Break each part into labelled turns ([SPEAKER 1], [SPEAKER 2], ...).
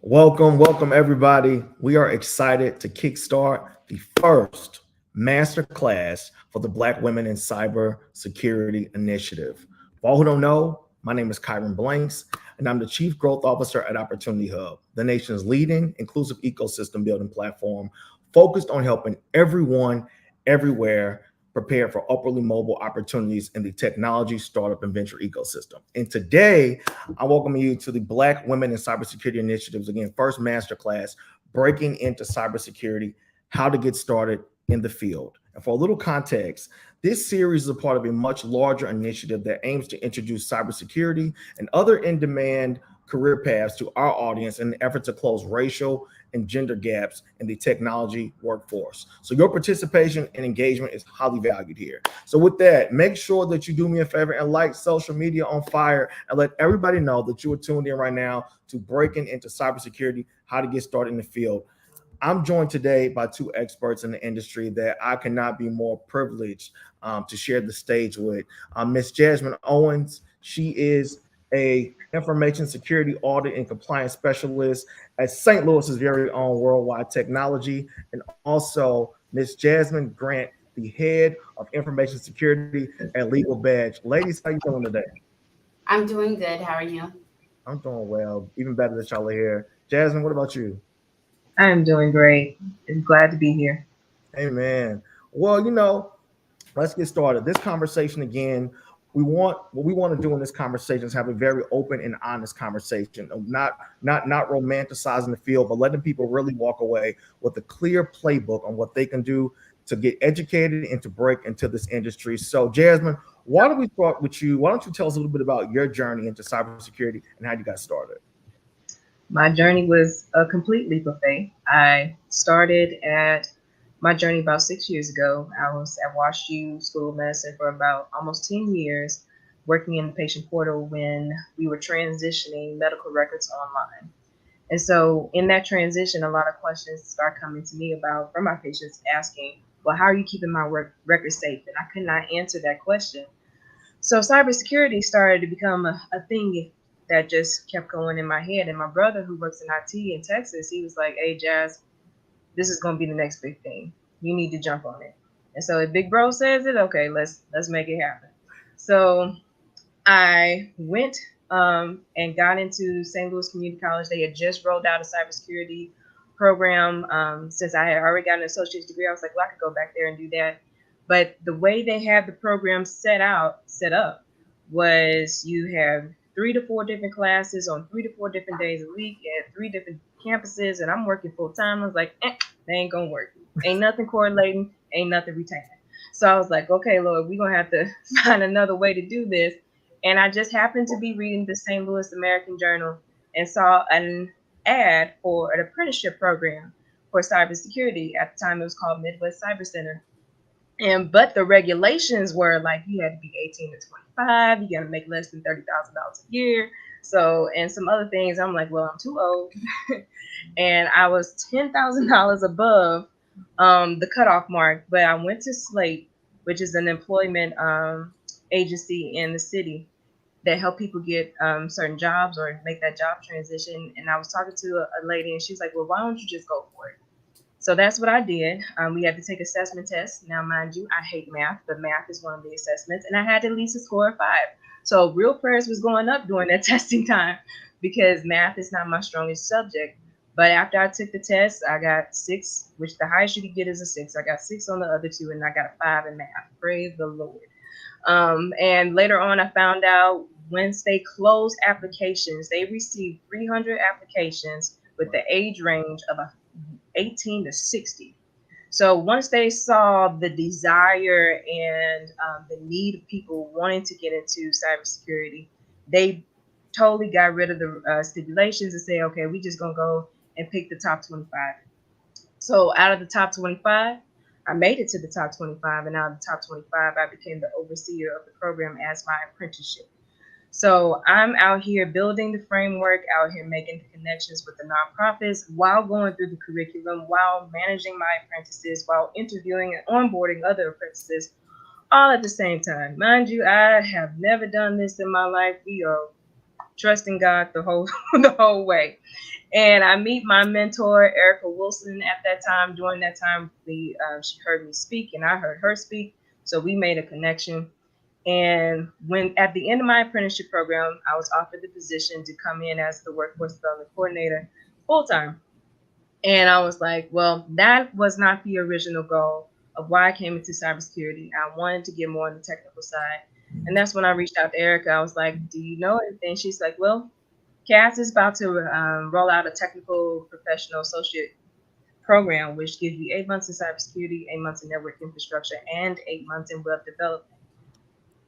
[SPEAKER 1] Welcome everybody. We are excited to kickstart the first masterclass for the Black Women in Cybersecurity Initiative. For all who don't know, my name is Kyron Blanks, and I'm the Chief Growth Officer at Opportunity Hub, the nation's leading inclusive ecosystem building platform focused on helping everyone, everywhere prepare for upwardly mobile opportunities in the technology, startup, and venture ecosystem. And today, I welcome you to the Black Women in Cybersecurity Initiatives, again, first masterclass, Breaking Into Cybersecurity, How to Get Started in the Field. And for a little context, this series is a part of a much larger initiative that aims to introduce cybersecurity and other in-demand career paths to our audience in an effort to close racial and gender gaps in the technology workforce. So your participation and engagement is highly valued here. So with that, make sure that you do me a favor and like Social Media on Fire and let everybody know that you are tuned in right now to Breaking Into Cybersecurity, How to Get Started in the Field. I'm joined today by two experts in the industry that I cannot be more privileged to share the stage with. Miss Jasmine Owens, she is a information security audit and compliance specialist at St. Louis's very own Worldwide Technology, and also Miss Jasmine Grant, the head of information security at LegalBadge. Ladies, how you doing today?
[SPEAKER 2] I'm doing good. How are you?
[SPEAKER 1] I'm doing well, even better that y'all are here. Jasmine, what about you?
[SPEAKER 3] I am doing great. I'm glad to be here.
[SPEAKER 1] Amen. Well, let's get started. This conversation again, what we want to do in this conversation is have a very open and honest conversation, not romanticizing the field, but letting people really walk away with a clear playbook on what they can do to get educated and to break into this industry. So, Jasmine, why don't we start with you? Why don't you tell us a little bit about your journey into cybersecurity and how you got started?
[SPEAKER 3] My journey was a complete leap of faith. I started at my journey about 6 years ago. I was at WashU School of Medicine for about almost 10 years, working in the patient portal when we were transitioning medical records online. And so in that transition, a lot of questions start coming to me about from my patients asking, well, how are you keeping my records safe? And I could not answer that question. So cybersecurity started to become a thing that just kept going in my head. And my brother, who works in IT in Texas, he was like, hey, Jazz, this is going to be the next big thing. You need to jump on it. And so if Big Bro says it, okay, let's make it happen. So I went and got into St. Louis Community College. They had just rolled out a cybersecurity program. Since I had already got an associate's degree, I was like, well, I could go back there and do that. But the way they had the program set up was you have 3 to 4 different classes on 3 to 4 different days a week at 3 different campuses, and I'm working full time. I was like, they ain't gonna work. Ain't nothing correlating, ain't nothing retaining. So I was like, okay, Lord, we're gonna have to find another way to do this. And I just happened to be reading the St. Louis American Journal and saw an ad for an apprenticeship program for cybersecurity. At the time, it was called Midwest Cyber Center. But the regulations were like you had to be 18 to 25, you got to make less than $30,000 a year. So, and some other things, I'm like, well, I'm too old. And I was $10,000 above the cutoff mark. But I went to Slate, which is an employment agency in the city that help people get certain jobs or make that job transition. And I was talking to a lady, and she was like, well, why don't you just go for it? So that's what I did. We had to take assessment tests. Now, mind you, I hate math, but math is one of the assessments, and I had at least a score of 5. So real prayers was going up during that testing time because math is not my strongest subject. But after I took the test, I got 6, which the highest you could get is a 6. I got 6 on the other 2, and I got a 5 in math. Praise the Lord. And later on, I found out once they closed applications, they received 300 applications with the age range of 18 to 60. So once they saw the desire and the need of people wanting to get into cybersecurity, they totally got rid of the stipulations and say, okay, we just gonna go and pick the top 25. So out of the top 25, I made it to the top 25, and out of the top 25, I became the overseer of the program as my apprenticeship. So I'm out here building the framework, out here making the connections with the nonprofits while going through the curriculum, while managing my apprentices, while interviewing and onboarding other apprentices, all at the same time. Mind you, I have never done this in my life. We are trusting God the whole the whole way. And I meet my mentor, Erica Wilson, at that time. During that time, she heard me speak and I heard her speak. So we made a connection. And when at the end of my apprenticeship program, I was offered the position to come in as the workforce development coordinator full time. And I was like, well, that was not the original goal of why I came into cybersecurity. I wanted to get more on the technical side. And that's when I reached out to Erica. I was like, do you know anything? She's like, well, CAS is about to roll out a technical professional associate program, which gives you 8 months in cybersecurity, 8 months in network infrastructure, and 8 months in web development.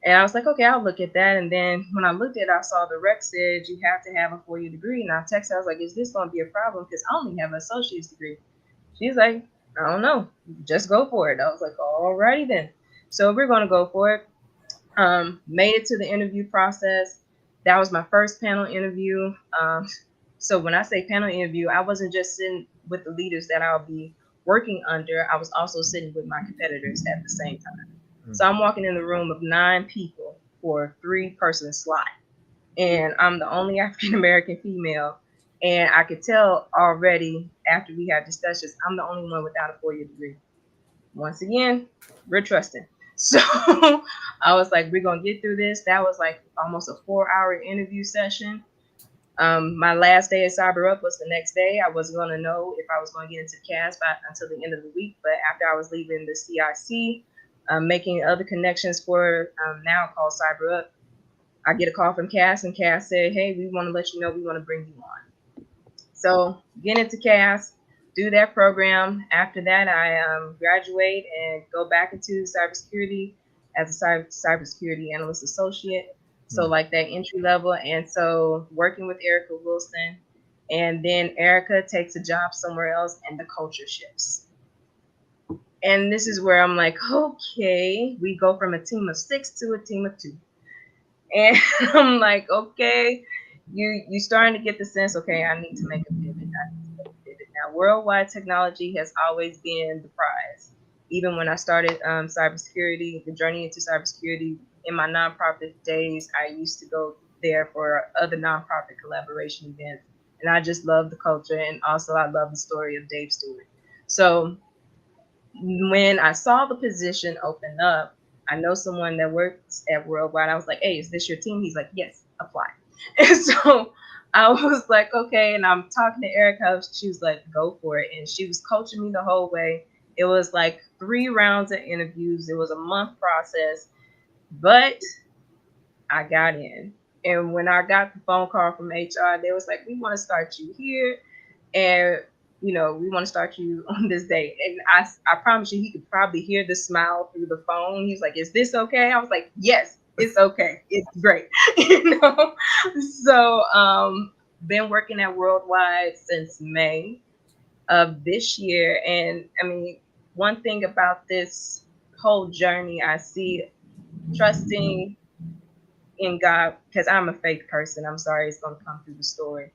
[SPEAKER 3] And I was like, okay, I'll look at that. And then when I looked at it, I saw the rec said you have to have a 4-year degree. And I texted her, I was like, is this going to be a problem? Because I only have an associate's degree. She's like, I don't know. Just go for it. I was like, alrighty then. So we're going to go for it. Made it to the interview process. That was my first panel interview. So when I say panel interview, I wasn't just sitting with the leaders that I'll be working under. I was also sitting with my competitors at the same time. So I'm walking in the room of 9 people for a 3-person slot. And I'm the only African-American female. And I could tell already after we had discussions, I'm the only one without a 4-year degree. Once again, we're trusting. So I was like, we're going to get through this. That was like almost a 4-hour interview session. My last day at CyberUp was the next day. I wasn't going to know if I was going to get into CAS until the end of the week. But after I was leaving the CIC, making other connections for now called CyberUp, I get a call from CAS, and CAS said, hey, we want to let you know we want to bring you on. So get into CAS, do that program. After that, I graduate and go back into cybersecurity as a cybersecurity analyst associate. So like that entry level. And so working with Erica Wilson, and then Erica takes a job somewhere else and the culture shifts. And this is where I'm like, okay, we go from a team of 6 to a team of 2. And I'm like, okay, you starting to get the sense, okay, I need to make a pivot. Now, worldwide technology has always been the prize. Even when I started cybersecurity, the journey into cybersecurity, in my nonprofit days, I used to go there for other nonprofit collaboration events. And I just love the culture. And also I love the story of Dave Stewart. So when I saw the position open up, I know someone that works at Worldwide. I was like, hey, is this your team? He's like, yes, apply. And so I was like, okay. And I'm talking to Erica. She was like, go for it. And she was coaching me the whole way. It was like 3 rounds of interviews. It was a month process, but I got in. And when I got the phone call from HR, they was like, we want to start you here. And we want to start you on this day. And I promise you, he could probably hear the smile through the phone. He was like, is this okay? I was like, yes, it's okay. It's great. So been working at Worldwide since May of this year. And I mean, one thing about this whole journey, I see trusting in God, because I'm a faith person. I'm sorry, it's going to come through the story.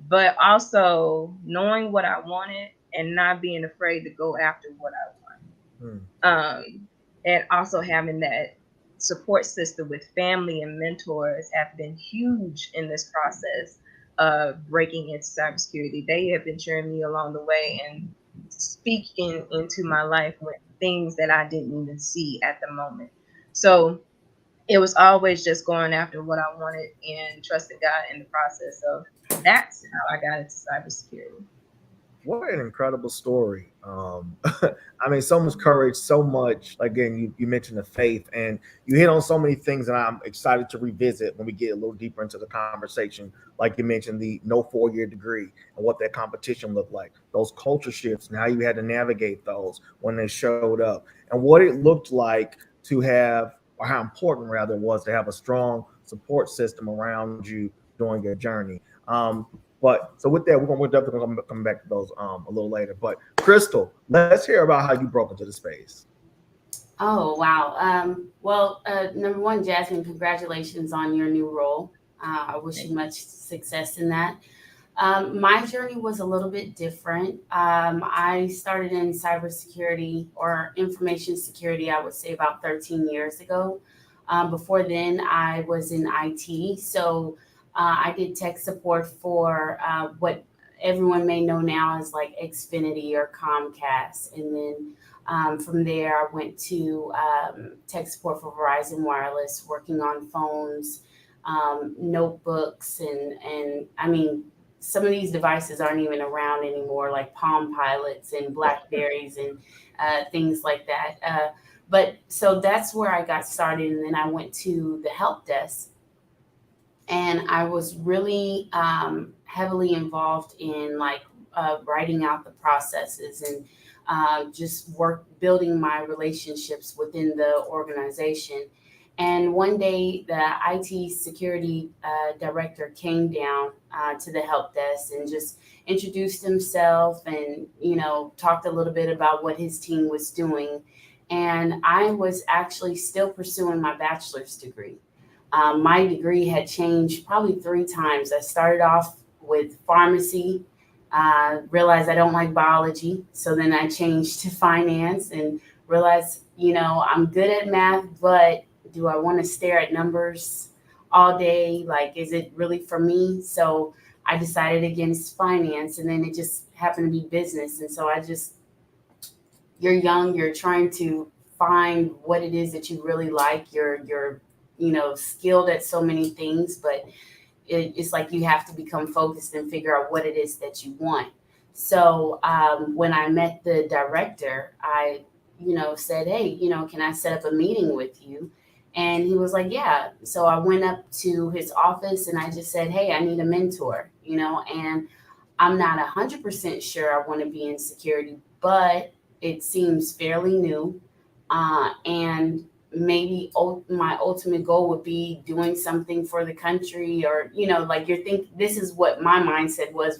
[SPEAKER 3] But also knowing what I wanted and not being afraid to go after what I want. And also having that support system with family and mentors have been huge in this process of breaking into cybersecurity. They have been cheering me along the way and speaking into my life with things that I didn't even see at the moment. So it was always just going after what I wanted and trusting God in the process. So that's how I got into cybersecurity.
[SPEAKER 1] What an incredible story. I mean, so much courage, so much. Again, you mentioned the faith, and you hit on so many things that I'm excited to revisit when we get a little deeper into the conversation. Like you mentioned, the no 4-year degree and what that competition looked like, those culture shifts, and how you had to navigate those when they showed up, and what it looked like to have, or how important rather it was to have a strong support system around you during your journey. But so with that, we're definitely going to come back to those a little later. But Crystal, let's hear about how you broke into the space.
[SPEAKER 2] Oh, wow. Well, number one, Jasmine, congratulations on your new role. I wish you much success in that. My journey was a little bit different. I started in cybersecurity or information security, I would say about 13 years ago. Before then, I was in IT. So I did tech support for what everyone may know now as like Xfinity or Comcast. And then from there, I went to tech support for Verizon Wireless, working on phones, notebooks, and I mean, some of these devices aren't even around anymore, like Palm Pilots and Blackberries and things like that. But so that's where I got started. And then I went to the help desk, and I was really heavily involved in like writing out the processes and just building my relationships within the organization. And one day, the IT security director came down to the help desk and just introduced himself, and talked a little bit about what his team was doing. And I was actually still pursuing my bachelor's degree. My degree had changed probably 3 times. I started off with pharmacy, realized I don't like biology. So then I changed to finance and realized, I'm good at math, but do I want to stare at numbers all day? Like, is it really for me? So I decided against finance, and then it just happened to be business. And so you're young, you're trying to find what it is that you really like. You're skilled at so many things, but it's like you have to become focused and figure out what it is that you want. So when I met the director, I, said, hey, can I set up a meeting with you? And he was like, yeah. So I went up to his office and I just said, hey, I need a mentor, and I'm not 100% sure I want to be in security, but it seems fairly new. And maybe my ultimate goal would be doing something for the country, or like this is what my mindset was.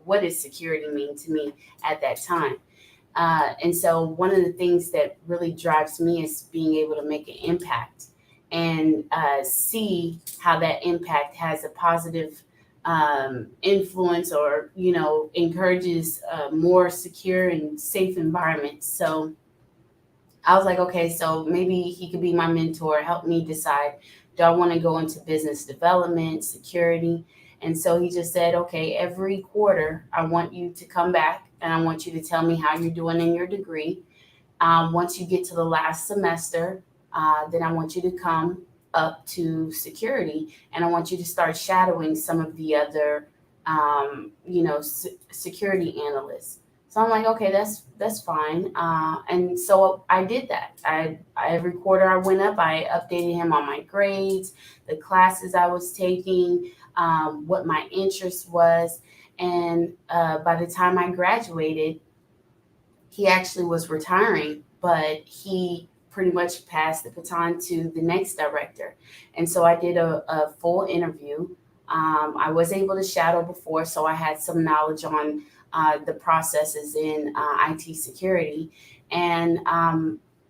[SPEAKER 2] What does security mean to me at that time? And so one of the things that really drives me is being able to make an impact and see how that impact has a positive influence, or encourages more secure and safe environments. So I was like, okay, so maybe he could be my mentor, help me decide, do I want to go into business development, security? And so he just said, okay, every quarter, I want you to come back and I want you to tell me how you're doing in your degree. Once you get to the last semester, then I want you to come up to security, and I want you to start shadowing some of the other, security analysts. So I'm like, okay, that's fine. And so I did that. Every quarter I went up, I updated him on my grades, the classes I was taking, what my interest was. And by the time I graduated, he actually was retiring, but he pretty much passed the baton to the next director. And so I did a full interview. I was able to shadow before, so I had some knowledge on the processes in IT security. And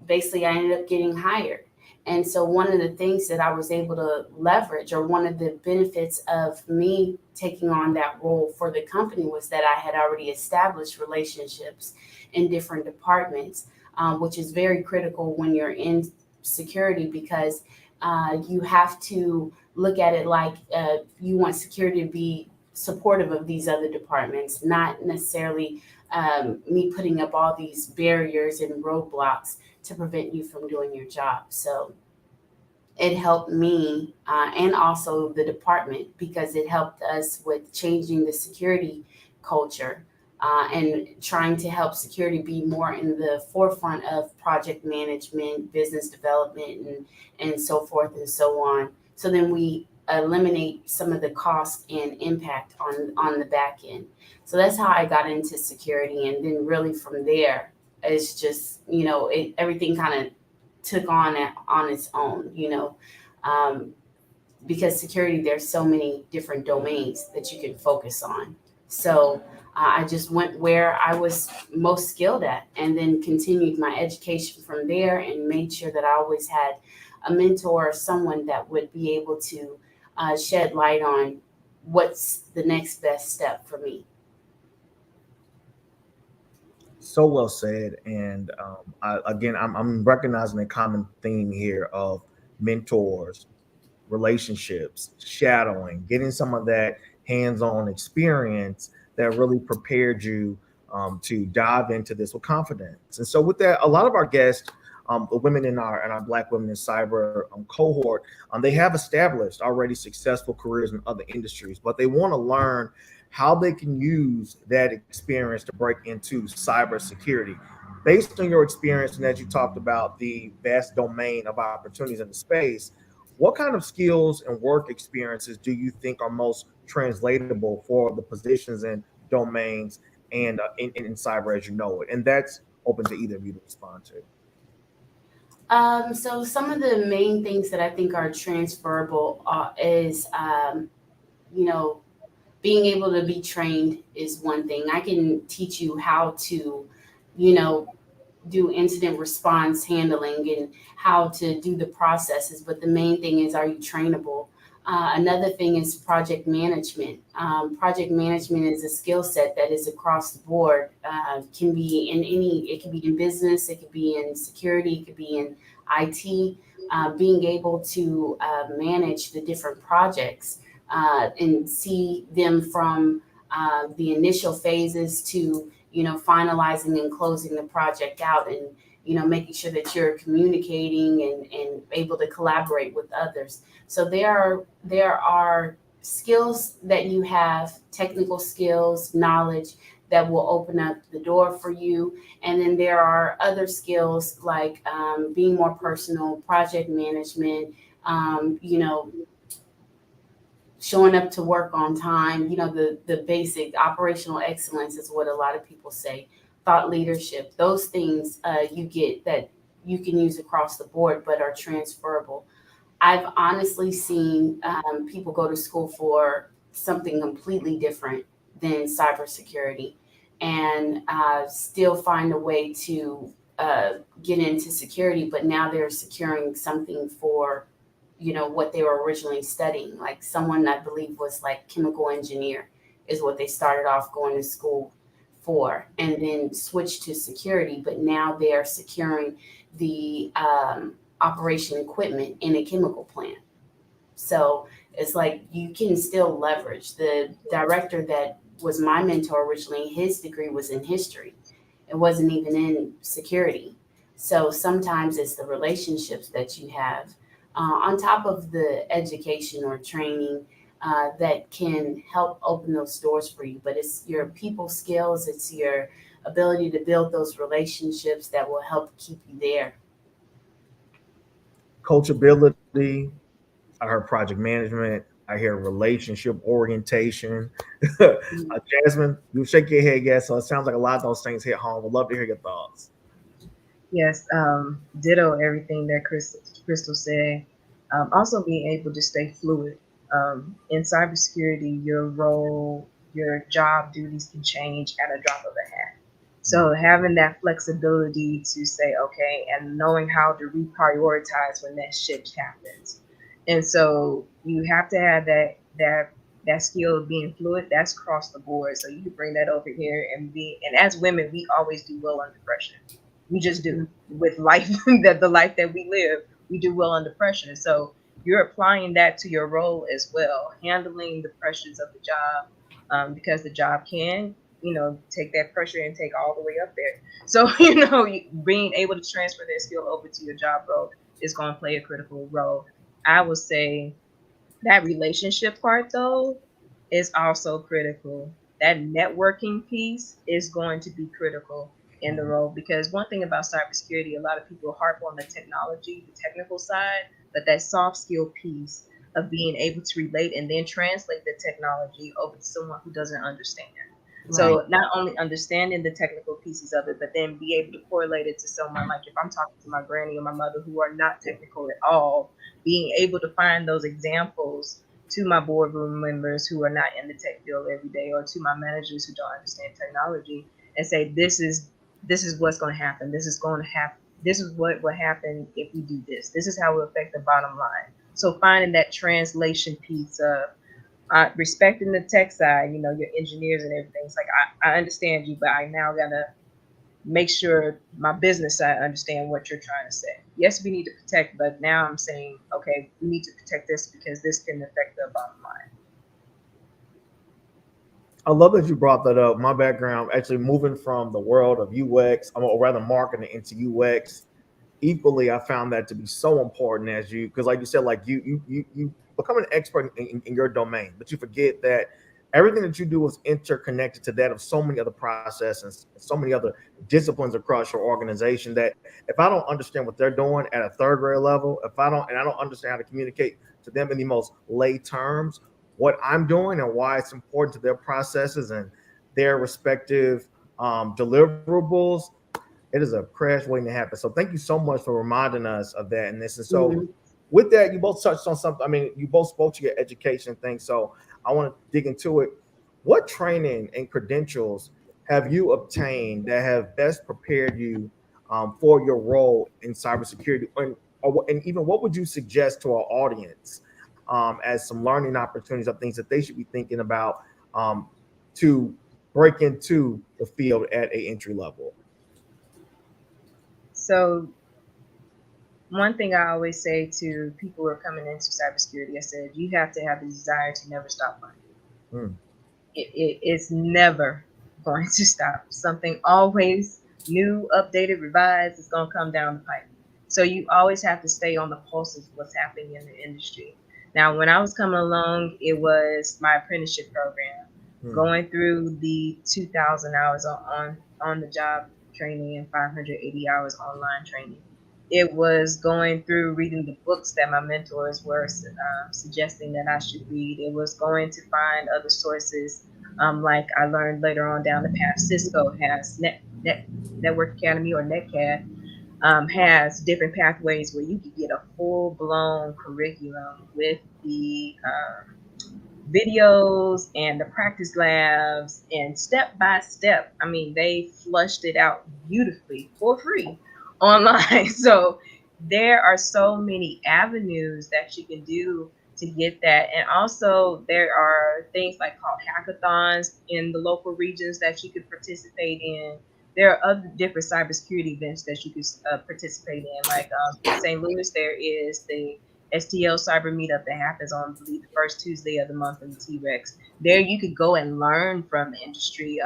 [SPEAKER 2] basically, I ended up getting hired. And so one of the things that I was able to leverage, or one of the benefits of me taking on that role for the company, was that I had already established relationships in different departments, which is very critical when you're in security, because you have to look at it like you want security to be supportive of these other departments, not necessarily me putting up all these barriers and roadblocks to prevent you from doing your job. So it helped me and also the department, because it helped us with changing the security culture and trying to help security be more in the forefront of project management, business development, and so forth and so on. So then we eliminate some of the cost and impact on the back end. So that's how I got into security. And then really from there, it's just, everything kind of took on its own, because security, there's so many different domains that you can focus on. So I just went where I was most skilled at, and then continued my education from there, and made sure that I always had a mentor or someone that would be able to shed light on what's the next best step for me.
[SPEAKER 1] So well said. And I'm recognizing a common theme here of mentors, relationships, shadowing, getting some of that hands-on experience that really prepared you to dive into this with confidence. And so with that, a lot of our guests, the women in our Black Women in Cyber cohort, they have established already successful careers in other industries, but they want to learn how they can use that experience to break into cybersecurity. Based on your experience, and as you talked about the vast domain of opportunities in the space, what kind of skills and work experiences do you think are most translatable for the positions and domains and in cyber as you know it? And that's open to either of you to respond to.
[SPEAKER 2] So some of the main things that I think are transferable is, you know, being able to be trained is one thing. I can teach you how to, you know, do incident response handling and how to do the processes. But the main thing is, are you trainable? Another thing is project management. Project management is a skill set that is across the board. Can be in it can be in business, it could be in security, it could be in IT. Being able to manage the different projects and see them from the initial phases to, you know, finalizing and closing the project out, and, you know, making sure that you're communicating and able to collaborate with others. So there are skills that you have, technical skills, knowledge that will open up the door for you. And then there are other skills like being more personal, project management, you know, showing up to work on time, you know, the basic operational excellence is what a lot of people say, thought leadership, those things you get that you can use across the board, but are transferable. I've honestly seen people go to school for something completely different than cybersecurity and still find a way to get into security, but now they're securing something for, you know, what they were originally studying. Like someone I believe was like chemical engineer is what they started off going to school for, and then switched to security, but now they are securing the operation equipment in a chemical plant. So it's like you can still leverage. The director that was my mentor originally, his degree was in history. It wasn't even in security. So sometimes it's the relationships that you have on top of the education or training that can help open those doors for you. But it's your people skills, it's your ability to build those relationships that will help keep you there.
[SPEAKER 1] Coachability, I heard project management, I hear relationship orientation. Jasmine, you shake your head, yes. So it sounds like a lot of those things hit home. Would love to hear your thoughts.
[SPEAKER 3] Yes, ditto everything that Crystal said. Also being able to stay fluid. In cybersecurity, your role, your job duties can change at a drop of a hat. So having that flexibility to say, okay, and knowing how to reprioritize when that shift happens. And so you have to have that skill of being fluid. That's across the board. So you can bring that over here and as women, we always do well under pressure. We just do with life that the life that we live, we do well under pressure. So you're applying that to your role as well, handling the pressures of the job, because the job can, you know, take that pressure and take all the way up there. So, you know, being able to transfer that skill over to your job role is going to play a critical role. I would say that relationship part, though, is also critical. That networking piece is going to be critical in the role, because one thing about cybersecurity, a lot of people harp on the technology, the technical side, but that soft skill piece of being able to relate and then translate the technology over to someone who doesn't understand. Right. So not only understanding the technical pieces of it, but then be able to correlate it to someone, like if I'm talking to my granny or my mother who are not technical at all, being able to find those examples to my boardroom members who are not in the tech field every day, or to my managers who don't understand technology, and say, this is what's going to happen. This is what will happen if we do this. This is how it will affect the bottom line. So finding that translation piece of respecting the tech side, you know, your engineers and everything. It's like, I understand you, but I now gotta make sure my business side understand what you're trying to say. Yes, we need to protect, but now I'm saying, okay, we need to protect this because this can affect the bottom line.
[SPEAKER 1] I love that you brought that up. My background actually moving from the world of UX, or rather marketing into UX. Equally, I found that to be so important as you, because like you said, like you become an expert in your domain, but you forget that everything that you do is interconnected to that of so many other processes, so many other disciplines across your organization. That if I don't understand what they're doing at a third grade level, if I don't, and I don't understand how to communicate to them in the most lay terms, what I'm doing and why it's important to their processes and their respective deliverables, it is a crash waiting to happen. So thank you so much for reminding us of that and this. And so
[SPEAKER 2] Mhm.
[SPEAKER 1] with that, you both touched on something. I mean, you both spoke to your education thing. So I want to dig into it. What training and credentials have you obtained that have best prepared you for your role in cybersecurity? And even what would you suggest to our audience as some learning opportunities of things that they should be thinking about to break into the field at a entry level?
[SPEAKER 3] So one thing I always say to people who are coming into cybersecurity, I said, you have to have the desire to never stop learning.
[SPEAKER 1] Hmm.
[SPEAKER 3] It's never going to stop. Something always new, updated, revised is going to come down the pipe. So you always have to stay on the pulse of what's happening in the industry. Now, when I was coming along, it was my apprenticeship program,
[SPEAKER 1] Hmm.
[SPEAKER 3] going through the 2,000 hours on the job training and 580 hours online training. It was going through reading the books that my mentors were suggesting that I should read. It was going to find other sources, like I learned later on down the path. Cisco has Network Academy or NetCAD, has different pathways where you can get a full blown curriculum with the videos and the practice labs and step by step. I mean, they flushed it out beautifully for free online. So there are so many avenues that you can do to get that. And also, there are things like called hackathons in the local regions that you could participate in. There are other different cybersecurity events that you could participate in. Like in St. Louis, there is the STL Cyber Meetup that happens on, I believe, the first Tuesday of the month in the T-Rex. There you could go and learn from the industry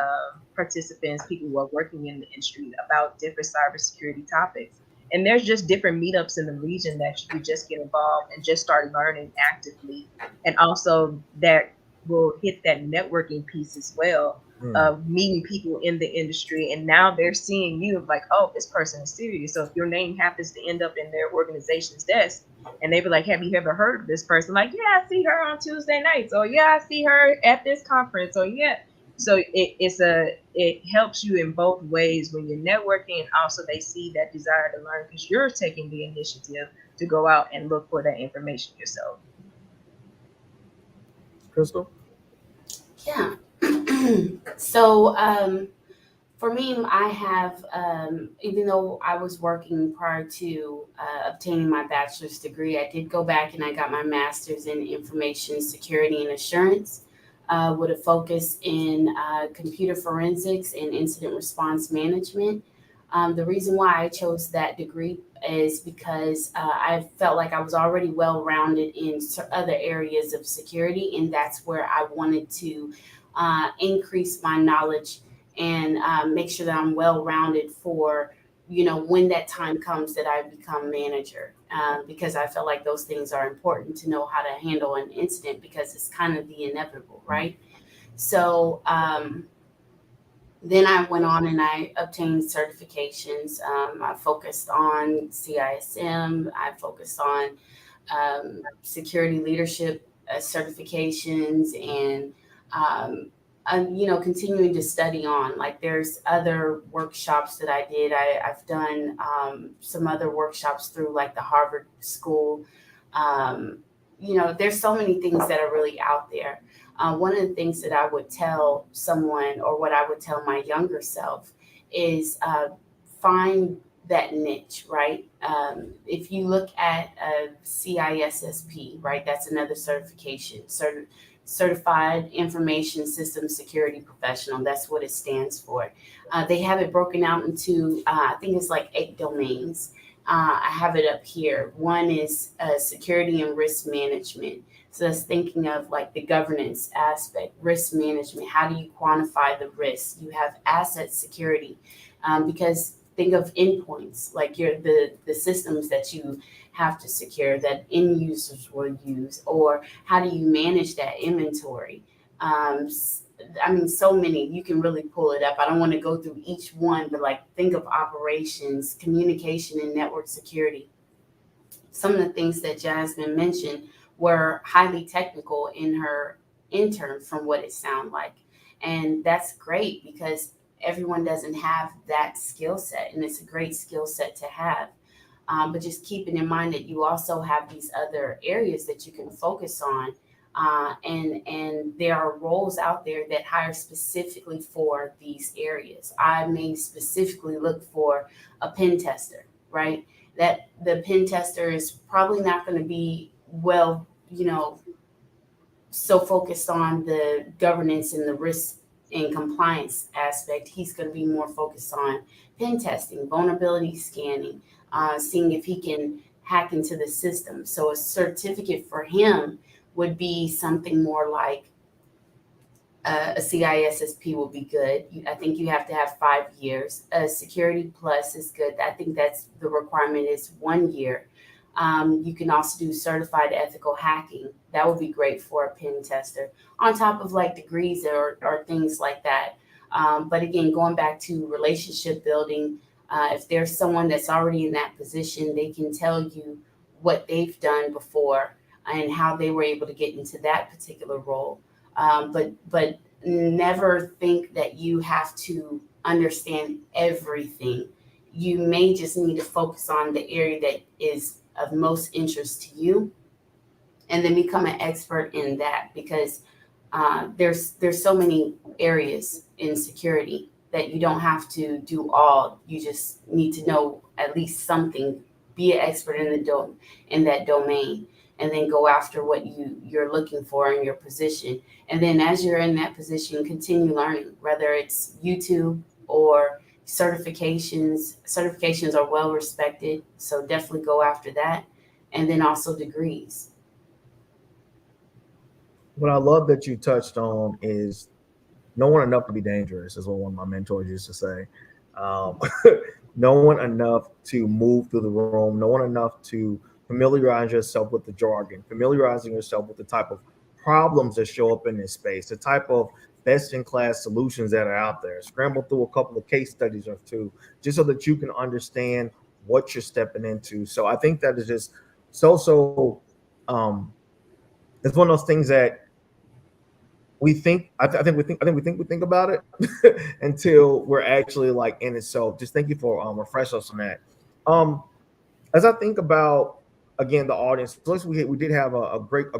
[SPEAKER 3] participants, people who are working in the industry about different cybersecurity topics. And there's just different meetups in the region that you could just get involved and just start learning actively. And also that will hit that networking piece as well
[SPEAKER 1] Hmm.
[SPEAKER 3] of meeting people in the industry. And now they're seeing you like, oh, this person is serious. So if your name happens to end up in their organization's desk, and they be like, have you ever heard of this person? Like, yeah, I see her on Tuesday nights, or yeah, I see her at this conference, or yeah. So it helps you in both ways when you're networking, and also they see that desire to learn because you're taking the initiative to go out and look for that information yourself.
[SPEAKER 1] Crystal?
[SPEAKER 2] Yeah. So, for me, I have, even though I was working prior to obtaining my bachelor's degree, I did go back and I got my master's in information security and assurance with a focus in computer forensics and incident response management. The reason why I chose that degree is because I felt like I was already well rounded in other areas of security, and that's where I wanted to increase my knowledge and make sure that I'm well rounded for, when that time comes that I become manager. Because I felt like those things are important to know how to handle an incident because it's kind of the inevitable, right? So then I went on and I obtained certifications. I focused on CISM. I focused on security leadership certifications and continuing to study on. Like there's other workshops that I did. I've done some other workshops through like the Harvard School. There's so many things that are really out there. One of the things that I would tell someone, or what I would tell my younger self, is find that niche, right? If you look at CISSP, right, that's another certification, Certified Information System Security Professional. That's what it stands for. They have it broken out into, I think it's like 8 domains. I have it up here. One is security and risk management. So that's thinking of like the governance aspect, risk management. How do you quantify the risk? You have asset security, because think of endpoints, like the systems that you have to secure that end users will use, or how do you manage that inventory? I mean, so many, you can really pull it up. I don't want to go through each one, but like think of operations, communication, and network security. Some of the things that Jasmine mentioned were highly technical in her intern, from what it sounded like. And that's great because everyone doesn't have that skill set, and it's a great skill set to have. But just keeping in mind that you also have these other areas that you can focus on. And there are roles out there that hire specifically for these areas. I may specifically look for a pen tester, right? That the pen tester is probably not going to be so focused on the governance and the risk and compliance aspect. He's going to be more focused on pen testing, vulnerability scanning, seeing if he can hack into the system. So a certificate for him would be something more like a CISSP will be good. I think you have to have 5 years. Security Plus is good. I think that's the requirement is 1 year. You can also do certified ethical hacking. That would be great for a pen tester, on top of like degrees or things like that. But again, going back to relationship building, if there's someone that's already in that position, they can tell you what they've done before and how they were able to get into that particular role. But never think that you have to understand everything. You may just need to focus on the area that is of most interest to you, and then become an expert in that, because there's so many areas in security that you don't have to do all. You just need to know at least something, be an expert in that domain, and then go after what you're looking for in your position. And then as you're in that position, continue learning, whether it's YouTube or certifications. Certifications are well respected, so definitely go after that. And then also degrees.
[SPEAKER 1] What I love that you touched on is no one enough to be dangerous, is what one of my mentors used to say. Um, no one enough to move through the room, no one enough to familiarize yourself with the jargon, familiarizing yourself with the type of problems that show up in this space, the type of best in class solutions that are out there. Scramble through a couple of case studies or two, just so that you can understand what you're stepping into. So I think that is just so um, it's one of those things that we think we think about it until we're actually like in it. So just thank you for refresh us on that. Um, as I think about again the audience, we did have a great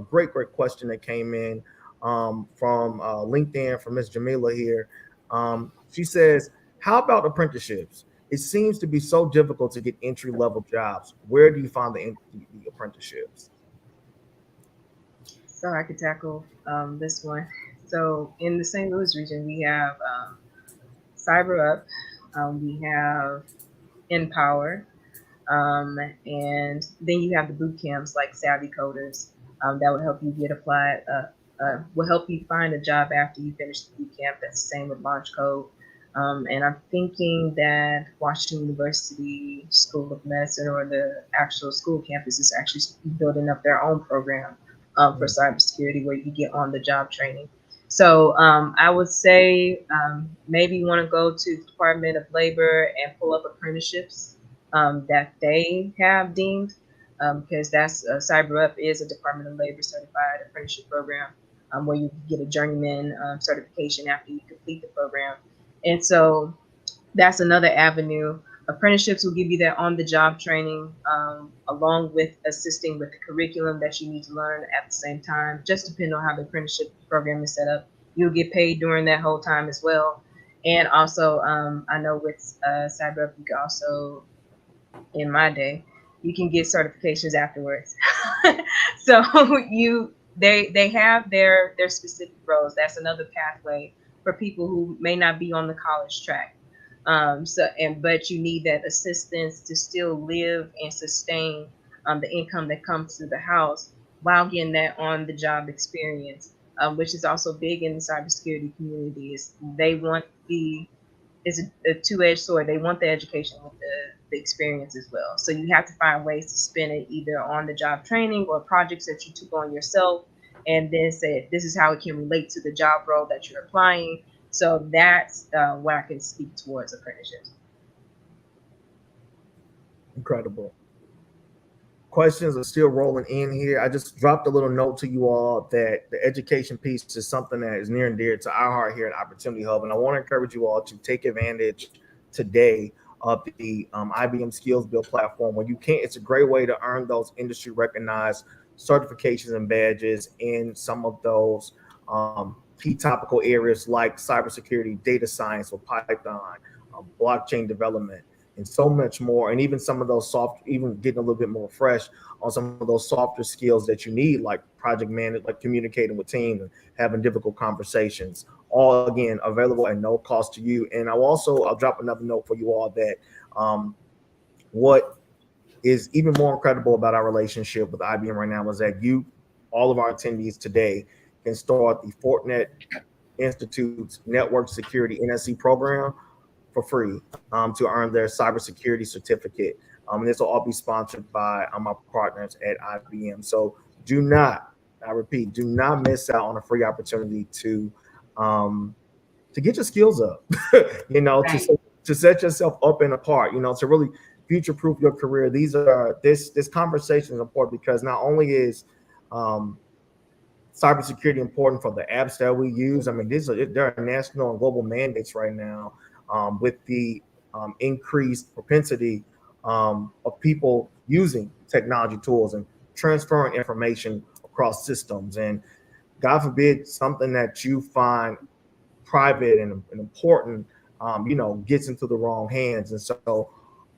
[SPEAKER 1] question that came in from LinkedIn from Miss Jamila here. She says, "How about apprenticeships? It seems to be so difficult to get entry level jobs. Where do you find the apprenticeships?"
[SPEAKER 3] So I could tackle this one. So in the St. Louis region, we have CyberUp, we have Empower, and then you have the boot camps like Savvy Coders that would help you get applied, will help you find a job after you finish the boot camp. That's the same with Launch Code. And I'm thinking that Washington University School of Medicine, or the actual school campus, is actually building up their own program for cybersecurity, where you get on the job training. So I would say maybe you want to go to the Department of Labor and pull up apprenticeships that they have deemed, because that's CyberUp is a Department of Labor certified apprenticeship program where you get a journeyman certification after you complete the program. And so that's another avenue. Apprenticeships will give you that on-the-job training, along with assisting with the curriculum that you need to learn at the same time. Just depending on how the apprenticeship program is set up, you'll get paid during that whole time as well. And also, I know with CyberUp, you can also, in my day, you can get certifications afterwards. So they have their specific roles. That's another pathway for people who may not be on the college track. But you need that assistance to still live and sustain the income that comes to the house while getting that on the job experience, which is also big in the cybersecurity community. Is they want it's a two-edged sword. They want the education with the experience as well. So you have to find ways to spin it either on the job training or projects that you took on yourself, and then say this is how it can relate to the job role that you're applying. So that's what I can speak towards apprenticeships.
[SPEAKER 1] Incredible. Questions are still rolling in here. I just dropped a little note to you all that the education piece is something that is near and dear to our heart here at Opportunity Hub. And I want to encourage you all to take advantage today of the IBM Skills Build platform where you can. It's a great way to earn those industry recognized certifications and badges in some of those key topical areas like cybersecurity, data science, or Python, blockchain development, and so much more. And even some of those even getting a little bit more fresh on some of those softer skills that you need, like project management, like communicating with teams and having difficult conversations, all again available at no cost to you. And I'll drop another note for you all that what is even more incredible about our relationship with IBM right now is that all of our attendees today, can start the Fortinet Institute's Network Security NSC program for free to earn their cybersecurity certificate. And this will all be sponsored by our partners at IBM. So I repeat, do not miss out on a free opportunity to get your skills up,
[SPEAKER 2] Right.
[SPEAKER 1] to set yourself up and apart, to really future-proof your career. This conversation is important because not only is cybersecurity important for the apps that we use. I mean, there are national and global mandates right now with the increased propensity of people using technology tools and transferring information across systems. And God forbid something that you find private and important, gets into the wrong hands. And so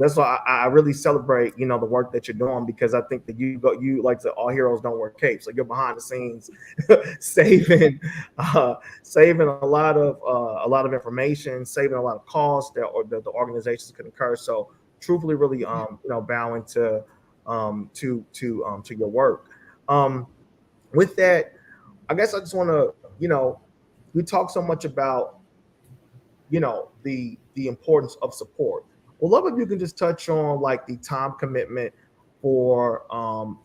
[SPEAKER 1] that's why I really celebrate, the work that you're doing, because I think that you like all heroes don't wear capes. Like you're behind the scenes, saving a lot of information, saving a lot of costs that the organizations can incur. So truthfully, really, bowing to your work. With that, I guess I just want to, we talk so much about, the importance of support. Well, love if you can just touch on like the time commitment for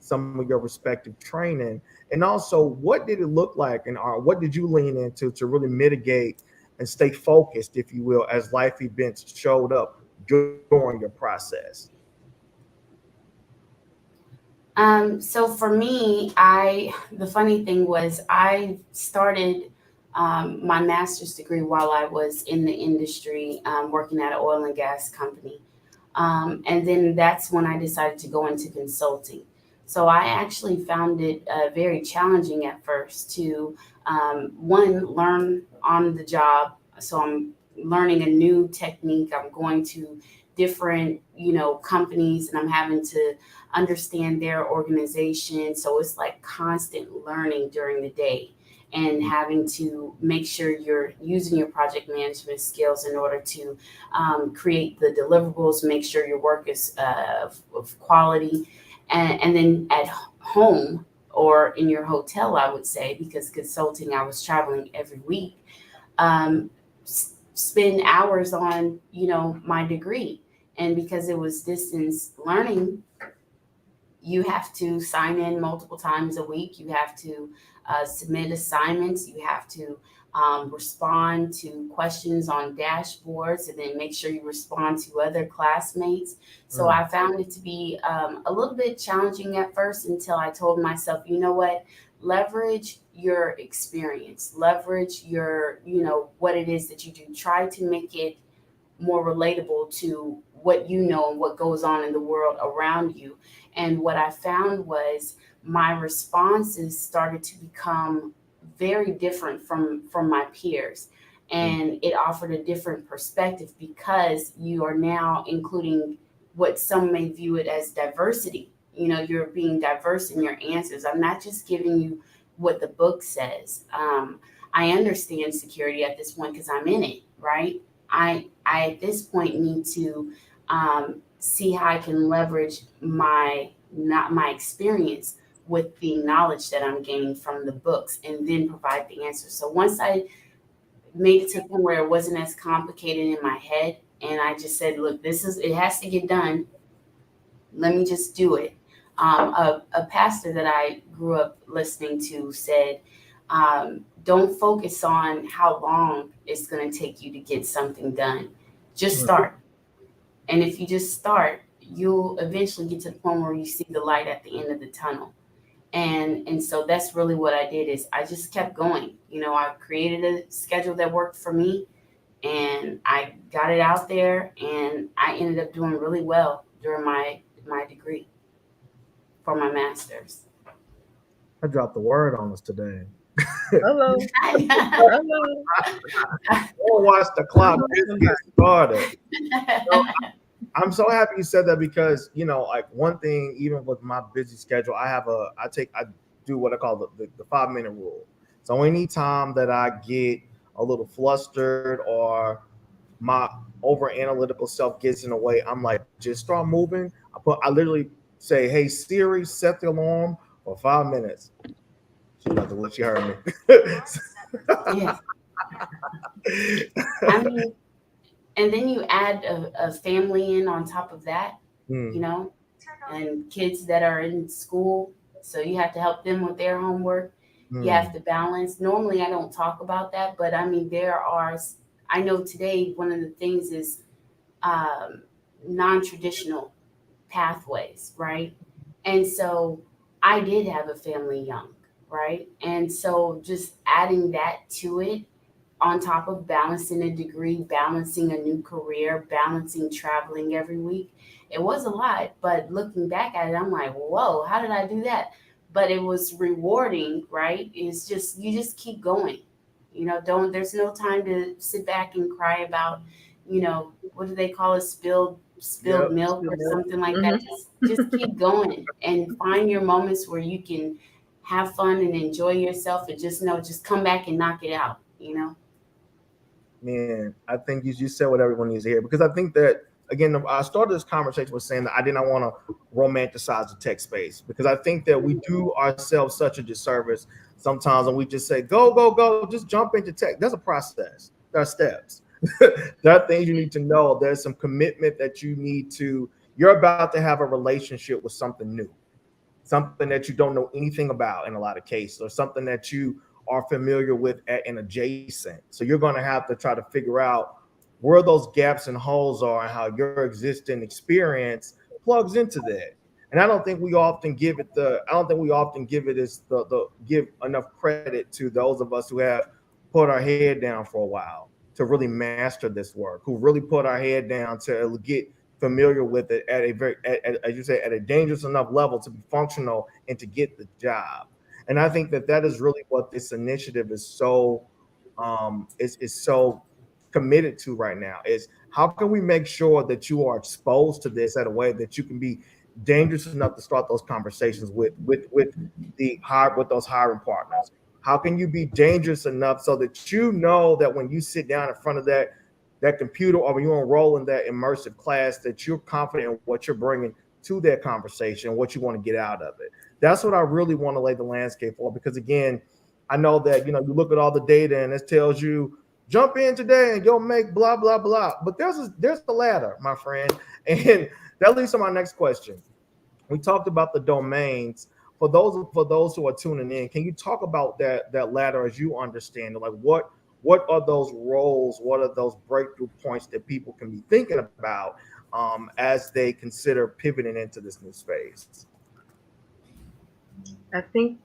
[SPEAKER 1] some of your respective training, and also what did it look like, and what did you lean into to really mitigate and stay focused, if you will, as life events showed up during your process.
[SPEAKER 2] So for me, the funny thing was I started my master's degree while I was in the industry, working at an oil and gas company. And then that's when I decided to go into consulting. So I actually found it very challenging at first to, one, learn on the job. So I'm learning a new technique. I'm going to different, companies, and I'm having to understand their organization. So it's like constant learning during the day and having to make sure you're using your project management skills in order to create the deliverables, make sure your work is of quality. And then at home or in your hotel, I would say, because consulting, I was traveling every week, spend hours on, my degree. And because it was distance learning, you have to sign in multiple times a week. You have to submit assignments. You have to respond to questions on dashboards, and then make sure you respond to other classmates. So I found it to be a little bit challenging at first, until I told myself, you know what, leverage your experience, leverage your, what it is that you do. Try to make it more relatable to what you know and what goes on in the world around you. And what I found was my responses started to become very different from my peers. And it offered a different perspective, because you are now including what some may view it as diversity. You're being diverse in your answers. I'm not just giving you what the book says. I understand security at this point because I'm in it, right? I at this point need to see how I can leverage my experience with the knowledge that I'm gaining from the books, and then provide the answer. So once I made it to the point where it wasn't as complicated in my head, and I just said, look, it has to get done. Let me just do it. A pastor that I grew up listening to said, don't focus on how long it's going to take you to get something done. Just start. And if you just start, you'll eventually get to the point where you see the light at the end of the tunnel. And so that's really what I did, is I just kept going. I created a schedule that worked for me, and I got it out there, and I ended up doing really well during my degree for my master's.
[SPEAKER 1] I dropped the word on us today.
[SPEAKER 3] Hello. Hello.
[SPEAKER 1] Don't watch the clock. Just get started. I'm so happy you said that, because like one thing, even with my busy schedule, I do what I call the 5-minute rule. So anytime that I get a little flustered or my over analytical self gets in the way, I'm like, just start moving. I literally say, hey Siri, set the alarm for 5 minutes. She's about to let you heard me.
[SPEAKER 2] Yeah. I mean, and then you add a family in on top of that, and kids that are in school. So you have to help them with their homework. You have to balance. Normally, I don't talk about that, but I mean, I know today one of the things is non-traditional pathways, right? And so I did have a family young, right? And so just adding that to it, on top of balancing a degree, balancing a new career, balancing traveling every week, it was a lot. But looking back at it, I'm like, whoa, how did I do that? But it was rewarding, right? It's just, you just keep going. There's no time to sit back and cry about, what do they call it? Spilled milk or something like that. Just keep going and find your moments where you can have fun and enjoy yourself, and just come back and knock it out.
[SPEAKER 1] Man, I think you said what everyone needs to hear, because I think that, again, I started this conversation with saying that I did not want to romanticize the tech space, because I think that we do ourselves such a disservice sometimes when we just say, go, go, go, just jump into tech. There's a process. There are steps. There are things you need to know. There's some commitment that you're about to have a relationship with something new, something that you don't know anything about in a lot of cases, or something that you are familiar with and adjacent. So you're going to have to try to figure out where those gaps and holes are, and how your existing experience plugs into that. And I don't think we often give it give enough credit to those of us who have put our head down for a while to really master this work, who really put our head down to get familiar with it at a as you say, at a dangerous enough level to be functional and to get the job. And I think that is really what this initiative is so committed to right now, is how can we make sure that you are exposed to this at a way that you can be dangerous enough to start those conversations with those hiring partners. How can you be dangerous enough so that you know that when you sit down in front of that computer, or when you enroll in that immersive class, that you're confident in what you're bringing to that conversation, what you want to get out of it. That's what I really want to lay the landscape for, because again, I know that, you look at all the data and it tells you jump in today and you'll make blah, blah, blah. But there's the ladder, my friend. And that leads to my next question. We talked about the domains. For those who are tuning in, can you talk about that ladder as you understand it? Like what are those roles? What are those breakthrough points that people can be thinking about as they consider pivoting into this new space?
[SPEAKER 3] I think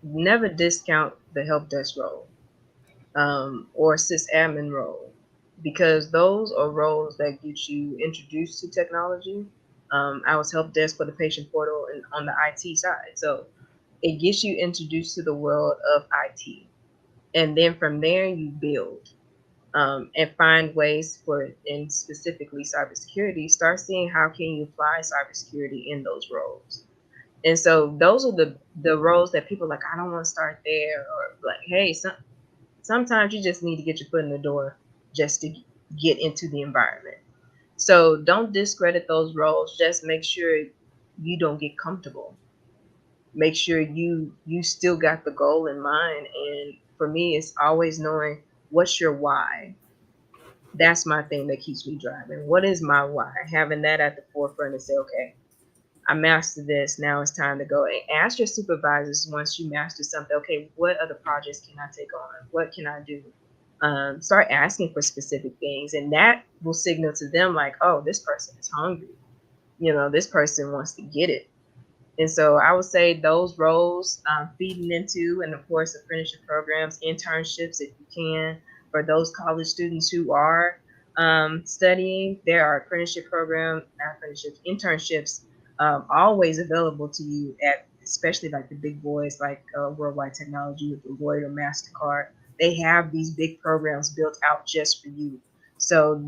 [SPEAKER 3] never discount the help desk role or sysadmin role, because those are roles that get you introduced to technology. I was help desk for the patient portal and on the IT side, so it gets you introduced to the world of IT, and then from there you build and find ways in specifically cybersecurity. Start seeing how can you apply cybersecurity in those roles. And so those are the roles that people like, I don't want to start there, or like, hey, sometimes you just need to get your foot in the door just to get into the environment. So don't discredit those roles. Just make sure you don't get comfortable. Make sure you still got the goal in mind. And for me, it's always knowing what's your why. That's my thing that keeps me driving. What is my why? Having that at the forefront and say, okay, I mastered this. Now it's time to go. And ask your supervisors once you master something, okay, what other projects can I take on? What can I do? Start asking for specific things. And that will signal to them like, oh, this person is hungry. This person wants to get it. And so I would say those roles, feeding into, and of course, apprenticeship programs, internships, if you can, for those college students who are studying, there are internships always available to you at, especially like the big boys like Worldwide Technology with Deloitte or MasterCard. They have these big programs built out just for you. So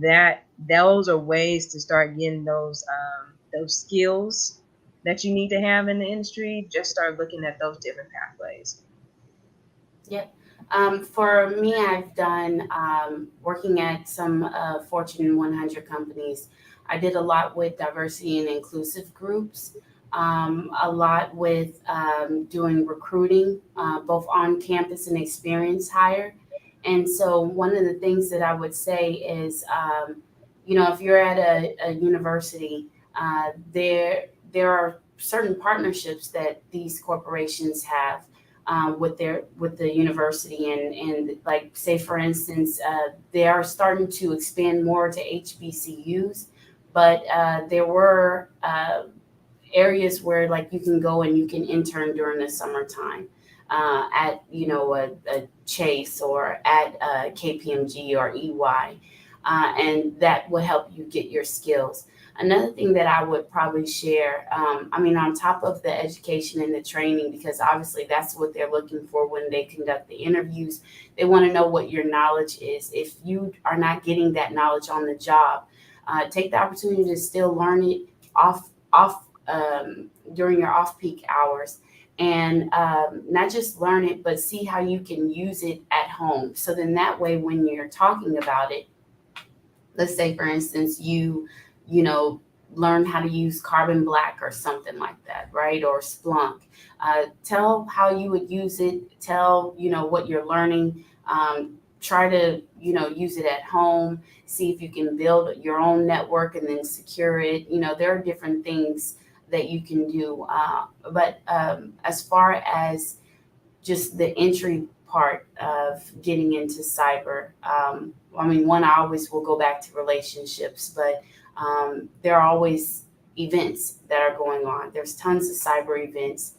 [SPEAKER 3] those are ways to start getting those skills that you need to have in the industry. Just start looking at those different pathways.
[SPEAKER 2] Yep. For me, I've done working at some Fortune 100 companies. I did a lot with diversity and inclusive groups, a lot with doing recruiting, both on campus and experience hire. And so, one of the things that I would say is, if you're at a university, there are certain partnerships that these corporations have with the university, and like say for instance they are starting to expand more to HBCUs, but there were areas where like you can go and you can intern during the summertime at a Chase or at KPMG or EY, and that will help you get your skills. Another thing that I would probably share, on top of the education and the training, because obviously that's what they're looking for when they conduct the interviews. They want to know what your knowledge is. If you are not getting that knowledge on the job, take the opportunity to still learn it off during your off-peak hours, and not just learn it, but see how you can use it at home. So then that way, when you're talking about it, let's say for instance you learn how to use Carbon Black or something like that, right? Or Splunk. Tell how you would use it. Tell what you're learning. Try to use it at home. See if you can build your own network and then secure it. There are different things that you can do. But as far as just the entry part of getting into cyber, one, I always will go back to relationships, but there are always events that are going on. There's tons of cyber events,